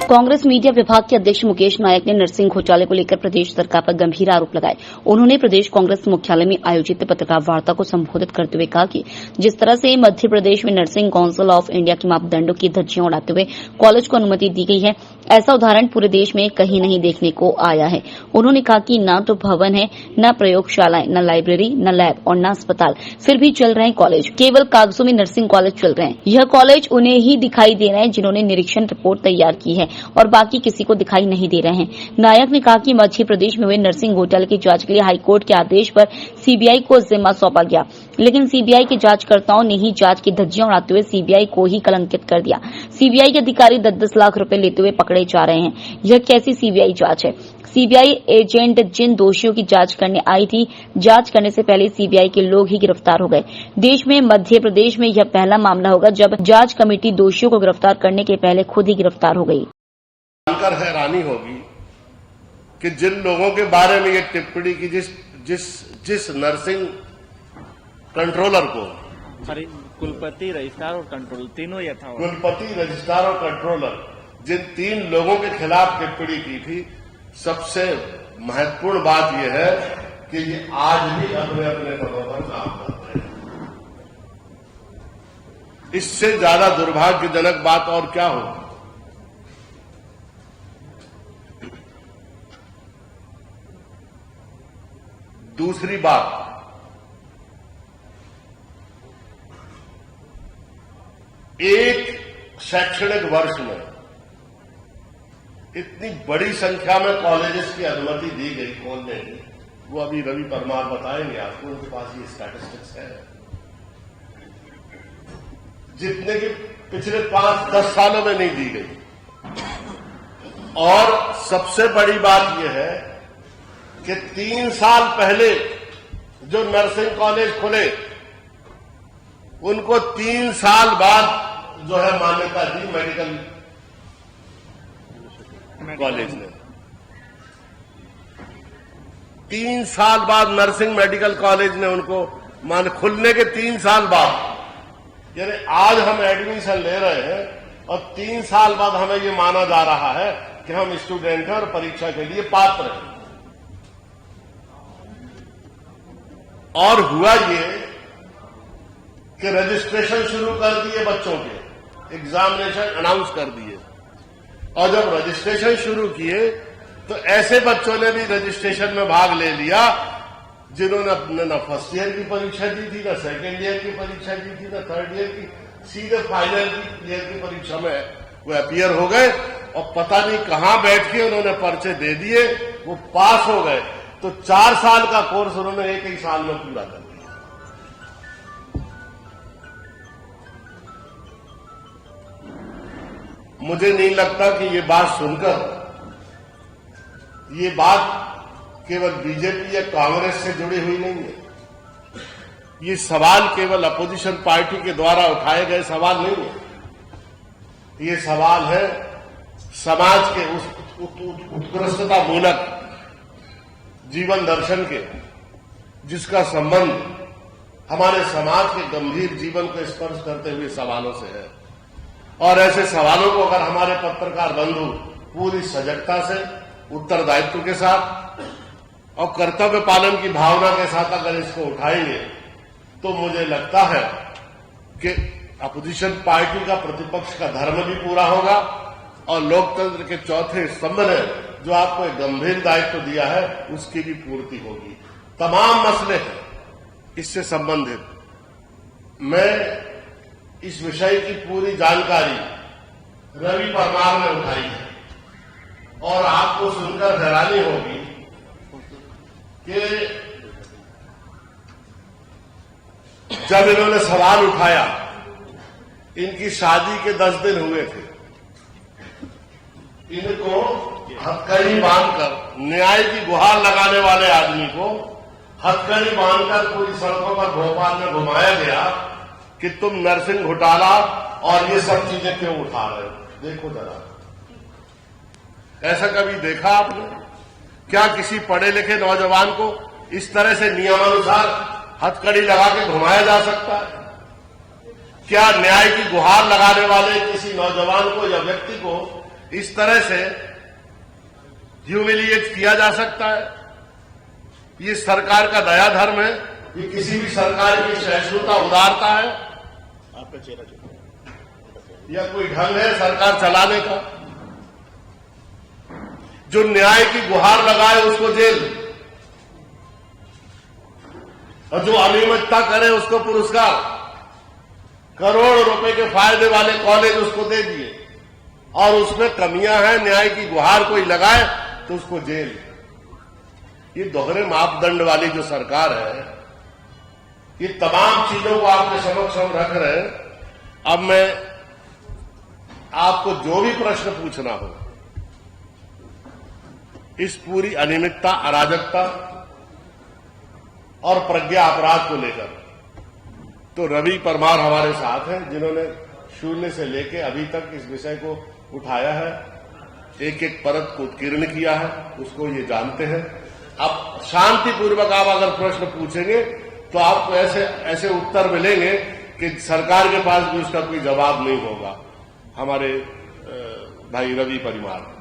Congress media विभाग के अध्यक्ष मुकेश नायक ने नर्सिंग घोटाले को लेकर प्रदेश सरकार पर गंभीर आरोप लगाए। उन्होंने प्रदेश कांग्रेस मुख्यालय में आयोजित पत्रकार वार्ता को संबोधित करते हुए कहा कि जिस तरह से मध्य प्रदेश में नर्सिंग काउंसिल ऑफ इंडिया के मापदंडों की धज्जियां उड़ाते हुए कॉलेज को अनुमति दी गई है, ऐसा उदाहरण पूरे देश में कहीं नहीं देखने को आया है। उन्होंने कहा कि न तो भवन है, न प्रयोगशालाएं, न लाइब्रेरी, न लैब और न अस्पताल, फिर भी चल रहे हैं कॉलेज। केवल कागजों में नर्सिंग कॉलेज चल रहे हैं। यह कॉलेज उन्हें ही दिखाई दे रहे हैं जिन्होंने निरीक्षण रिपोर्ट तैयार की है और बाकी किसी को दिखाई नहीं दे रहे हैं। नायक ने कहा कि मध्य प्रदेश में हुए नर्सिंग घोटाले की जांच के लिए हाईकोर्ट के आदेश पर सीबीआई को जिम्मा सौंपा गया, लेकिन सीबीआई के जांचकर्ताओं ने ही जांच की धज्जियां उड़ाते हुए सीबीआई को ही कलंकित कर दिया। सीबीआई के अधिकारी 10-10 लाख रुपए लेते हुए पकड़े जा रहे हैं। यह कैसी सीबीआई जांच है? सीबीआई एजेंट जिन दोषियों की जांच करने आई थी, जांच करने से पहले सीबीआई के लोग ही गिरफ्तार हो गए। देश में मध्य प्रदेश में यह पहला मामला होगा जब जांच कमेटी दोषियों को गिरफ्तार करने के पहले खुद ही गिरफ्तार हो गई। जानकर हैरानी होगी कि जिन लोगों के बारे में ये टिप्पणी की, जिस नर्सिंग कंट्रोलर को, कुलपति, रजिस्ट्रार और कंट्रोलर तीनों यथावत, कुलपति, रजिस्ट्रार और कंट्रोलर, जिन 3 लोगों के खिलाफ टिप्पणी की थी, सबसे महत्वपूर्ण बात यह है कि ये आज भी अपने अपने पदों पर काम करते हैं। इससे ज्यादा दुर्भाग्यजनक बात और क्या होगी? दूसरी बात, एक शैक्षणिक वर्ष में इतनी बड़ी संख्या में कॉलेजेस की अनुमति दी गई खोलने की, वो अभी रवि परमार बताएंगे आपको, उनके पास ये स्टैटिस्टिक्स है, जितने की पिछले 5-10 सालों में नहीं दी गई। और सबसे बड़ी बात यह है कि 3 साल पहले जो नर्सिंग कॉलेज खुले, उनको 3 साल बाद जो है मान्यता दी मेडिकल कॉलेज ने। 3 साल बाद नर्सिंग मेडिकल कॉलेज ने उनको खुलने के 3 साल बाद, यानी आज हम एडमिशन ले रहे हैं और 3 साल बाद हमें ये माना जा रहा है कि हम स्टूडेंट हैं और परीक्षा के लिए पात्र हैं। और हुआ ये कि रजिस्ट्रेशन शुरू कर दिए बच्चों के, एग्जामिनेशन अनाउंस कर दिए, और जब रजिस्ट्रेशन शुरू किए तो ऐसे बच्चों ने भी रजिस्ट्रेशन में भाग ले लिया जिन्होंने न फर्स्ट ईयर की परीक्षा दी थी, न सेकेंड ईयर की परीक्षा दी थी, न थर्ड ईयर की, सीधे फाइनल ईयर की परीक्षा में वो अपीयर हो गए और पता नहीं कहां बैठ के उन्होंने पर्चे दे दिए, वो पास हो गए। तो 4 साल का कोर्स उन्होंने 1 ही साल में पूरा कर दिया। मुझे नहीं लगता कि ये बात सुनकर ये बात केवल बीजेपी या कांग्रेस से जुड़ी हुई नहीं है। ये सवाल केवल अपोजिशन पार्टी के द्वारा उठाए गए सवाल नहीं है। ये सवाल है समाज के उस उत्कृष्टता मूलक जीवन दर्शन के, जिसका संबंध हमारे समाज के गंभीर जीवन को स्पर्श करते हुए सवालों से है। और ऐसे सवालों को अगर हमारे पत्रकार बंधु पूरी सजगता से, उत्तरदायित्व के साथ और कर्तव्य पालन की भावना के साथ अगर इसको उठाएंगे, तो मुझे लगता है कि अपोजिशन पार्टी का, प्रतिपक्ष का धर्म भी पूरा होगा और लोकतंत्र के चौथे स्तंभ ने जो आपको एक गंभीर दायित्व दिया है, उसकी भी पूर्ति होगी। तमाम मसले हैं इससे संबंधित। मैं इस विषय की पूरी जानकारी रवि परमार ने उठाई है और आपको सुनकर हैरानी होगी कि जब इन्होंने सवाल उठाया, इनकी शादी के 10 दिन हुए थे, इनको हथकड़ी बांधकर, न्याय की गुहार लगाने वाले आदमी को हथकड़ी बांधकर पूरी सड़कों पर भोपाल में घुमाया गया कि तुम नर्सिंग घोटाला और ये सब चीजें क्यों उठा रहे हो, देखो जरा। ऐसा कभी देखा आपने? क्या किसी पढ़े लिखे नौजवान को इस तरह से नियमानुसार हथकड़ी लगा के घुमाया जा सकता है? क्या न्याय की गुहार लगाने वाले किसी नौजवान को या व्यक्ति को इस तरह से ह्यूमिलिएट किया जा सकता है? ये सरकार का दया धर्म है? ये किसी भी सरकार की सहिष्णुता उदारता है? आपका चेहरा या कोई ढंग है सरकार चलाने का? जो न्याय की गुहार लगाए उसको जेल, और जो अनियमितता करे उसको पुरस्कार, करोड़ रुपए के फायदे वाले कॉलेज उसको दे दिए, और उसमें कमियां हैं, न्याय की गुहार कोई लगाए तो उसको जेल। ये दोहरे मापदंड वाली जो सरकार है, ये तमाम चीजों को आपके समक्ष हम रख रहे हैं। अब मैं आपको जो भी प्रश्न पूछना हो इस पूरी अनियमितता, अराजकता और प्रज्ञा अपराध को लेकर, तो रवि परमार हमारे साथ हैं, जिन्होंने शून्य से लेकर अभी तक इस विषय को उठाया है, एक एक परत को उत्कीर्ण किया है, उसको ये जानते हैं। अब शांतिपूर्वक आप अगर प्रश्न पूछेंगे तो आपको ऐसे उत्तर मिलेंगे कि सरकार के पास भी उसका कोई जवाब नहीं होगा। हमारे भाई रवि परमार।